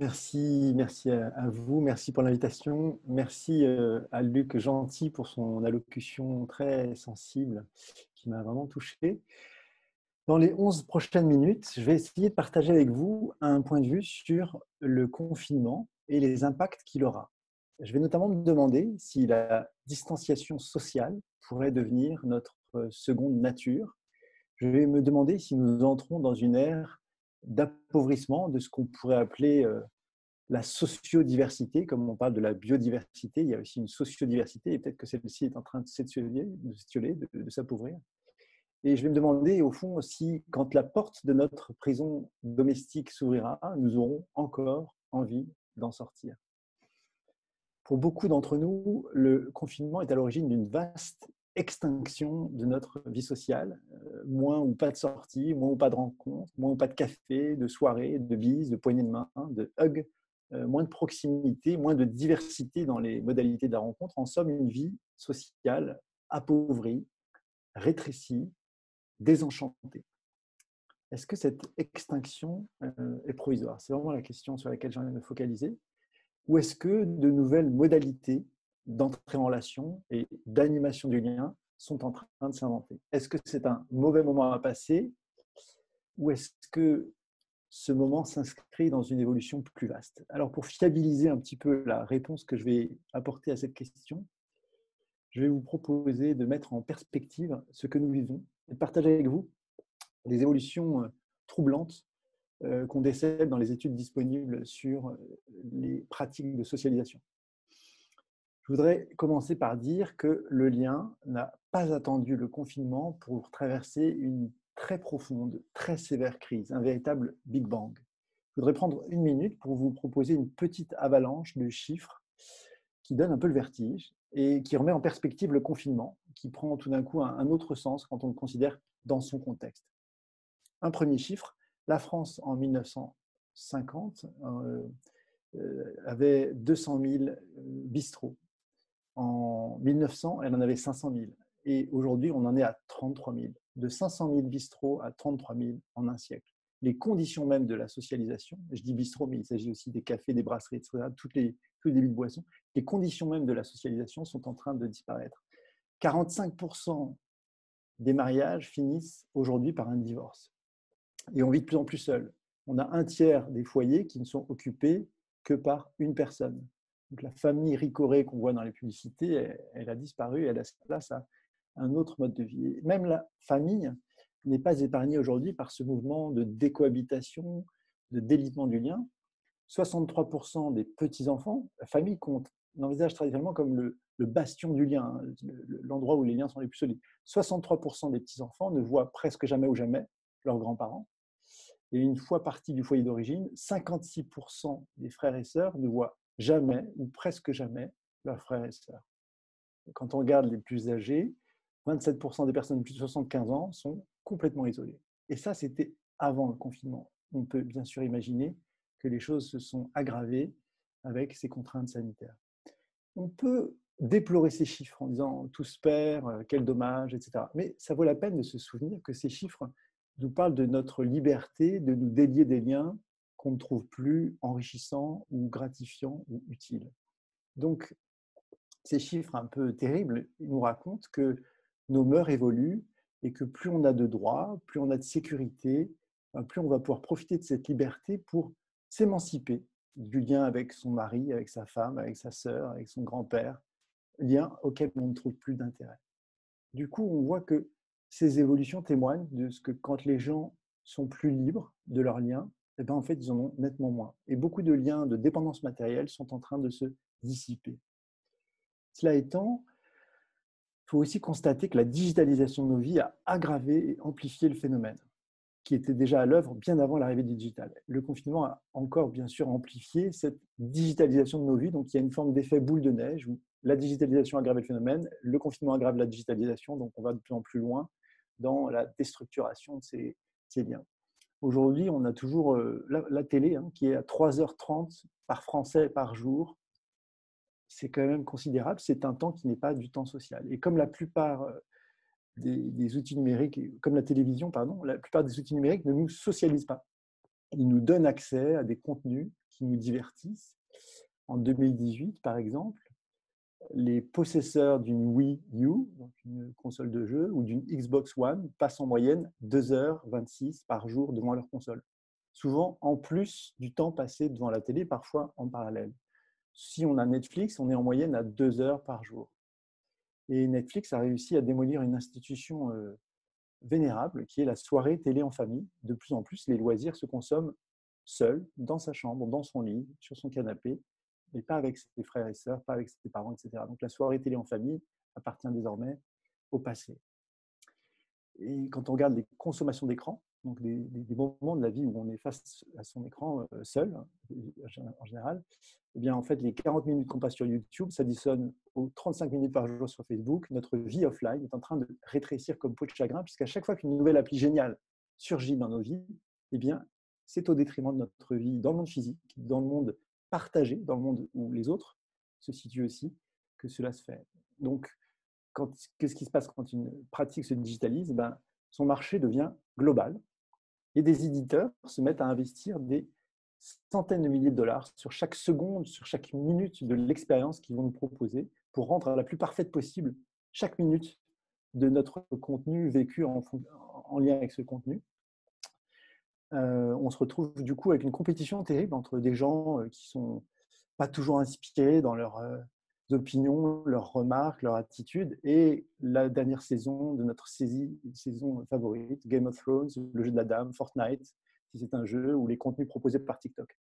Merci à vous, merci pour l'invitation. Merci à Luc Gentil pour son allocution très sensible qui m'a vraiment touché. Dans les 11 prochaines minutes, je vais essayer de partager avec vous un point de vue sur le confinement et les impacts qu'il aura. Je vais notamment me demander si la distanciation sociale pourrait devenir notre seconde nature. Je vais me demander si nous entrons dans une ère d'appauvrissement de ce qu'on pourrait appeler la sociodiversité, comme on parle de la biodiversité, il y a aussi une sociodiversité, et peut-être que celle-ci est en train de s'étioler, de s'appauvrir. Et je vais me demander, au fond, si, quand la porte de notre prison domestique s'ouvrira, nous aurons encore envie d'en sortir. Pour beaucoup d'entre nous, le confinement est à l'origine d'une vaste extinction de notre vie sociale. Moins ou pas de sorties, moins ou pas de rencontres, moins ou pas de café, de soirées, de bises, de poignées de main, de hugs, moins de proximité, moins de diversité dans les modalités de la rencontre. En somme, une vie sociale appauvrie, rétrécie, désenchantée. Est-ce que cette extinction est provisoire? C'est vraiment la question sur laquelle j'ai envie de me focaliser. Ou est-ce que de nouvelles modalités d'entrée en relation et d'animation du lien sont en train de s'inventer? Est-ce que c'est un mauvais moment à passer ou est-ce que ce moment s'inscrit dans une évolution plus vaste? Alors, pour fiabiliser un petit peu la réponse que je vais apporter à cette question, je vais vous proposer de mettre en perspective ce que nous vivons et de partager avec vous des évolutions troublantes qu'on décèle dans les études disponibles sur les pratiques de socialisation. Je voudrais commencer par dire que le lien n'a pas attendu le confinement pour traverser une très profonde, très sévère crise, un véritable Big Bang. Je voudrais prendre une minute pour vous proposer une petite avalanche de chiffres qui donne un peu le vertige et qui remet en perspective le confinement, qui prend tout d'un coup un autre sens quand on le considère dans son contexte. Un premier chiffre, la France en 1950 avait 200 000 bistrots. En 1900, elle en avait 500 000. Et aujourd'hui, on en est à 33 000. De 500 000 bistrots à 33 000 en un siècle. Les conditions même de la socialisation, je dis bistrot, mais il s'agit aussi des cafés, des brasseries, etc., tous les débits de boissons, les conditions même de la socialisation sont en train de disparaître. 45% des mariages finissent aujourd'hui par un divorce. Et on vit de plus en plus seul. On a un tiers des foyers qui ne sont occupés que par une personne. Donc la famille ricorée qu'on voit dans les publicités, elle a disparu, elle a sa place à un autre mode de vie. Et même la famille n'est pas épargnée aujourd'hui par ce mouvement de décohabitation, de délitement du lien. 63% des petits-enfants, la famille qu'on envisage traditionnellement comme le bastion du lien, l'endroit où les liens sont les plus solides. 63% des petits-enfants ne voient presque jamais ou jamais leurs grands-parents. Et une fois partis du foyer d'origine, 56% des frères et sœurs ne voient jamais ou presque jamais leurs frères et sœurs. Et quand on regarde les plus âgés, 27% des personnes de plus de 75 ans sont complètement isolées. Et ça, c'était avant le confinement. On peut bien sûr imaginer que les choses se sont aggravées avec ces contraintes sanitaires. On peut déplorer ces chiffres en disant tout se perd, quel dommage, etc. Mais ça vaut la peine de se souvenir que ces chiffres nous parlent de notre liberté de nous délier des liens qu'on ne trouve plus enrichissants ou gratifiants ou utiles. Donc, ces chiffres un peu terribles nous racontent que nos mœurs évoluent et que plus on a de droits, plus on a de sécurité, plus on va pouvoir profiter de cette liberté pour s'émanciper du lien avec son mari, avec sa femme, avec sa sœur, avec son grand-père, lien auquel on ne trouve plus d'intérêt. Du coup, on voit que ces évolutions témoignent de ce que quand les gens sont plus libres de leurs liens, eh bien, en fait, ils en ont nettement moins. Et beaucoup de liens de dépendance matérielle sont en train de se dissiper. Cela étant, il faut aussi constater que la digitalisation de nos vies a aggravé et amplifié le phénomène, qui était déjà à l'œuvre bien avant l'arrivée du digital. Le confinement a encore bien sûr amplifié cette digitalisation de nos vies, donc il y a une forme d'effet boule de neige où la digitalisation aggrave le phénomène, le confinement aggrave la digitalisation, donc on va de plus en plus loin dans la déstructuration de ces liens. Aujourd'hui, on a toujours la télé qui est à 3h30 par Français par jour. C'est quand même considérable, c'est un temps qui n'est pas du temps social. Et comme la plupart des outils numériques, comme la télévision, pardon, la plupart des outils numériques ne nous socialisent pas. Ils nous donnent accès à des contenus qui nous divertissent. En 2018, par exemple, les possesseurs d'une Wii U, donc une console de jeu, ou d'une Xbox One passent en moyenne 2h26 par jour devant leur console. Souvent en plus du temps passé devant la télé, parfois en parallèle. Si on a Netflix, on est en moyenne à 2 heures par jour. Et Netflix a réussi à démolir une institution vénérable qui est la soirée télé en famille. De plus en plus, les loisirs se consomment seul, dans sa chambre, dans son lit, sur son canapé, mais pas avec ses frères et sœurs, pas avec ses parents, etc. Donc la soirée télé en famille appartient désormais au passé. Et quand on regarde les consommations d'écran, donc des moments de la vie où on est face à son écran seul, en général, eh bien, en fait, les 40 minutes qu'on passe sur YouTube s'additionnent aux 35 minutes par jour sur Facebook. Notre vie offline est en train de rétrécir comme peau de chagrin, puisqu'à chaque fois qu'une nouvelle appli géniale surgit dans nos vies, eh bien, c'est au détriment de notre vie dans le monde physique, dans le monde partagé, dans le monde où les autres se situent aussi, que cela se fait. Donc, qu'est-ce qui se passe quand une pratique se digitalise? Ben, son marché devient global et des éditeurs se mettent à investir des centaines de milliers de dollars sur chaque seconde, sur chaque minute de l'expérience qu'ils vont nous proposer pour rendre la plus parfaite possible chaque minute de notre contenu vécu en lien avec ce contenu. On se retrouve du coup avec une compétition terrible entre des gens qui sont pas toujours inspirés dans leurs opinions, leurs remarques, leurs attitudes, et la dernière saison de notre saison favorite, Game of Thrones, le jeu de la dame, Fortnite, si c'est un jeu, ou les contenus proposés par TikTok.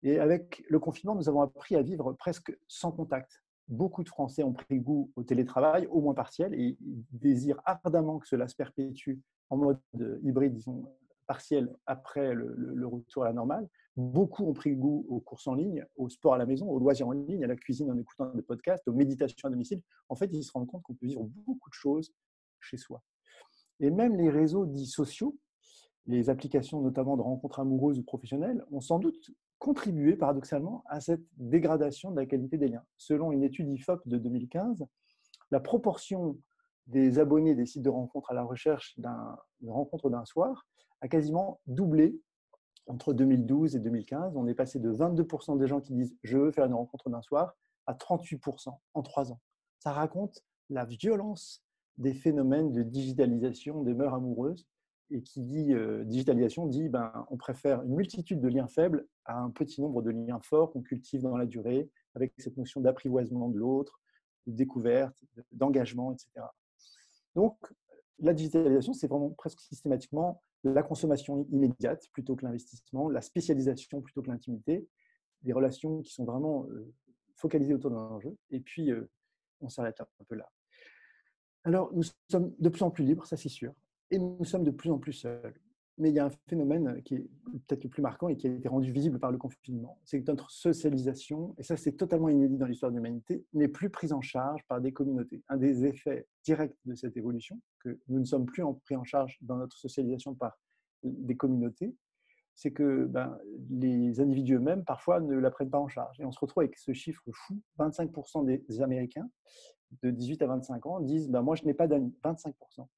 Et avec le confinement, nous avons appris à vivre presque sans contact. Beaucoup de Français ont pris goût au télétravail, au moins partiel, et ils désirent ardemment que cela se perpétue en mode hybride, disons, partiel, après le retour à la normale. Beaucoup ont pris goût aux courses en ligne, au sport à la maison, aux loisirs en ligne, à la cuisine en écoutant des podcasts, aux méditations à domicile. En fait, ils se rendent compte qu'on peut vivre beaucoup de choses chez soi. Et même les réseaux dits sociaux, les applications notamment de rencontres amoureuses ou professionnelles, ont sans doute contribué paradoxalement à cette dégradation de la qualité des liens. Selon une étude IFOP de 2015, la proportion des abonnés des sites de rencontres à la recherche d'une rencontre d'un soir a quasiment doublé entre 2012 et 2015. On est passé de 22% des gens qui disent « je veux faire une rencontre d'un soir » à 38% en 3 ans. Ça raconte la violence des phénomènes de digitalisation des mœurs amoureuses. Et qui dit digitalisation dit on préfère une multitude de liens faibles à un petit nombre de liens forts qu'on cultive dans la durée, avec cette notion d'apprivoisement de l'autre, de découverte, d'engagement, etc. Donc, la digitalisation, c'est vraiment presque systématiquement la consommation immédiate plutôt que l'investissement, la spécialisation plutôt que l'intimité, des relations qui sont vraiment focalisées autour d'un enjeu. Et puis, on s'arrête un peu là. Alors, nous sommes de plus en plus libres, ça c'est sûr, et nous sommes de plus en plus seuls. Mais il y a un phénomène qui est peut-être le plus marquant et qui a été rendu visible par le confinement. C'est que notre socialisation, et ça c'est totalement inédit dans l'histoire de l'humanité, n'est plus prise en charge par des communautés. Un des effets directs de cette évolution, que nous ne sommes plus pris en charge dans notre socialisation par des communautés, c'est que les individus eux-mêmes, parfois, ne la prennent pas en charge. Et on se retrouve avec ce chiffre fou, 25% des Américains de 18 à 25 ans disent moi je n'ai pas d'amis, 25%.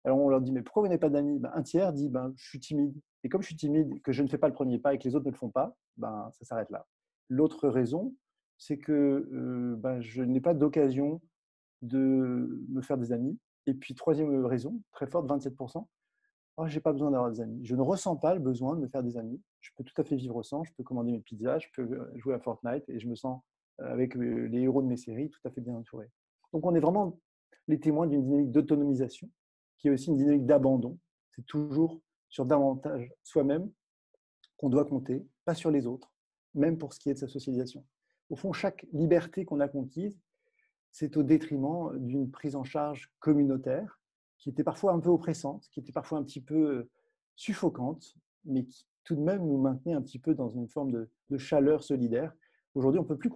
Alors on leur dit mais pourquoi vous n'avez pas d'amis? Un tiers dit je suis timide. Et comme je suis timide, que je ne fais pas le premier pas et que les autres ne le font pas, ça s'arrête là. L'autre raison, c'est que je n'ai pas d'occasion de me faire des amis. Et puis troisième raison, très forte, 27%, je n'ai pas besoin d'avoir des amis. Je ne ressens pas le besoin de me faire des amis. Je peux tout à fait vivre sans, je peux commander mes pizzas, je peux jouer à Fortnite et je me sens avec les héros de mes séries tout à fait bien entouré. Donc on est vraiment les témoins d'une dynamique d'autonomisation qui est aussi une dynamique d'abandon. C'est toujours sur davantage soi-même qu'on doit compter, pas sur les autres, même pour ce qui est de sa socialisation. Au fond, chaque liberté qu'on a conquise, c'est au détriment d'une prise en charge communautaire qui était parfois un peu oppressante, qui était parfois un petit peu suffocante, mais qui tout de même nous maintenait un petit peu dans une forme de chaleur solidaire. Aujourd'hui, on ne peut plus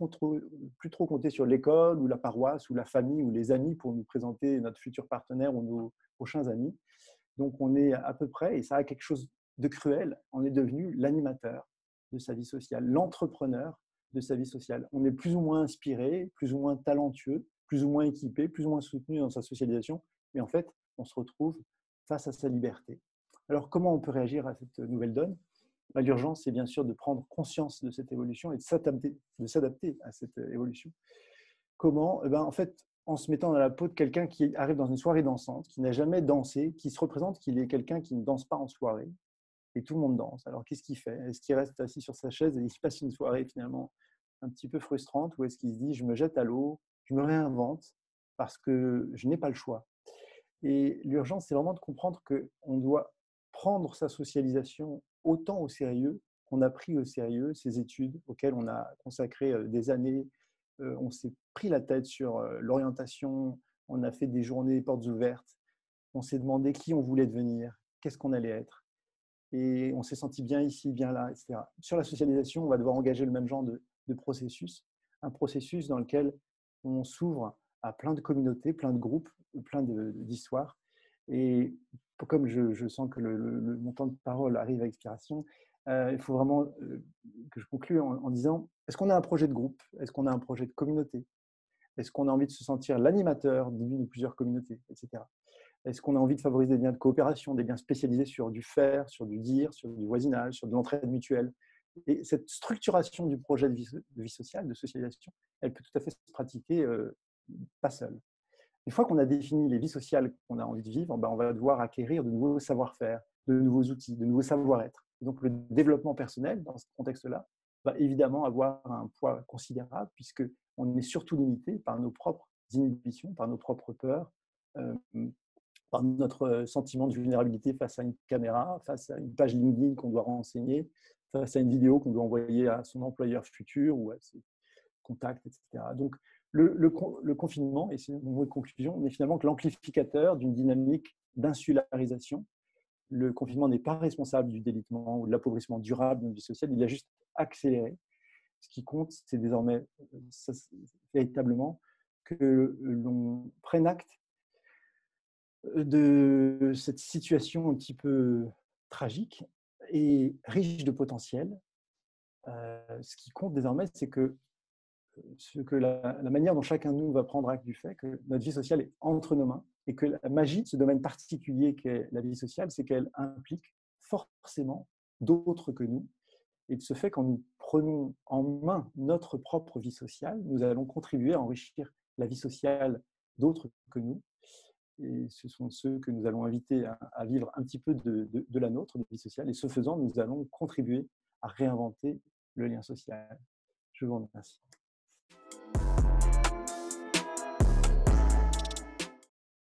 trop compter sur l'école ou la paroisse ou la famille ou les amis pour nous présenter notre futur partenaire ou nos prochains amis. Donc, on est à peu près, et ça a quelque chose de cruel, on est devenu l'animateur de sa vie sociale, l'entrepreneur de sa vie sociale. On est plus ou moins inspiré, plus ou moins talentueux, plus ou moins équipé, plus ou moins soutenu dans sa socialisation, mais en fait, on se retrouve face à sa liberté. Alors, comment on peut réagir à cette nouvelle donne? L'urgence, c'est bien sûr de prendre conscience de cette évolution et de s'adapter à cette évolution. Comment? Eh ben, en fait, en se mettant dans la peau de quelqu'un qui arrive dans une soirée dansante, qui n'a jamais dansé, qui se représente qu'il est quelqu'un qui ne danse pas en soirée, et tout le monde danse. Alors, qu'est-ce qu'il fait? Est-ce qu'il reste assis sur sa chaise et il passe une soirée finalement un petit peu frustrante, ou est-ce qu'il se dit, je me jette à l'eau, je me réinvente parce que je n'ai pas le choix? Et l'urgence, c'est vraiment de comprendre qu'on doit prendre sa socialisation autant au sérieux qu'on a pris au sérieux ces études auxquelles on a consacré des années. On s'est pris la tête sur l'orientation, on a fait des journées portes ouvertes, on s'est demandé qui on voulait devenir, qu'est-ce qu'on allait être, et on s'est senti bien ici, bien là, etc. Sur la socialisation, on va devoir engager le même genre de processus, un processus dans lequel on s'ouvre à plein de communautés, plein de groupes, plein d'histoires. Et comme je sens que mon temps de parole arrive à expiration, il faut vraiment que je conclue en disant, est-ce qu'on a un projet de groupe? Est-ce qu'on a un projet de communauté? Est-ce qu'on a envie de se sentir l'animateur d'une ou plusieurs communautés, etc. Est-ce qu'on a envie de favoriser des liens de coopération, des liens spécialisés sur du faire, sur du dire, sur du voisinage, sur de l'entraide mutuelle? Et cette structuration du projet de vie sociale, de socialisation, elle peut tout à fait se pratiquer pas seule. Une fois qu'on a défini les vies sociales qu'on a envie de vivre, ben on va devoir acquérir de nouveaux savoir-faire, de nouveaux outils, de nouveaux savoir-être. Donc le développement personnel, dans ce contexte-là, va évidemment avoir un poids considérable, puisqu'on est surtout limité par nos propres inhibitions, par nos propres peurs, euh, par notre sentiment de vulnérabilité face à une caméra, face à une page LinkedIn qu'on doit renseigner, face à une vidéo qu'on doit envoyer à son employeur futur ou à ses contacts, etc. Donc, le confinement, et c'est mon mot de conclusion, n'est finalement que l'amplificateur d'une dynamique d'insularisation. Le confinement n'est pas responsable du délitement ou de l'appauvrissement durable de notre vie sociale, il a juste accéléré. Ce qui compte, c'est désormais véritablement que l'on prenne acte de cette situation un petit peu tragique et riche de potentiel. Ce qui compte désormais, c'est que, la manière dont chacun de nous va prendre acte du fait que notre vie sociale est entre nos mains et que la magie de ce domaine particulier qu'est la vie sociale, c'est qu'elle implique forcément d'autres que nous. Et de ce fait, quand nous prenons en main notre propre vie sociale, nous allons contribuer à enrichir la vie sociale d'autres que nous. Et ce sont ceux que nous allons inviter à vivre un petit peu de la nôtre, de vie sociale. Et ce faisant, nous allons contribuer à réinventer le lien social. Je vous remercie.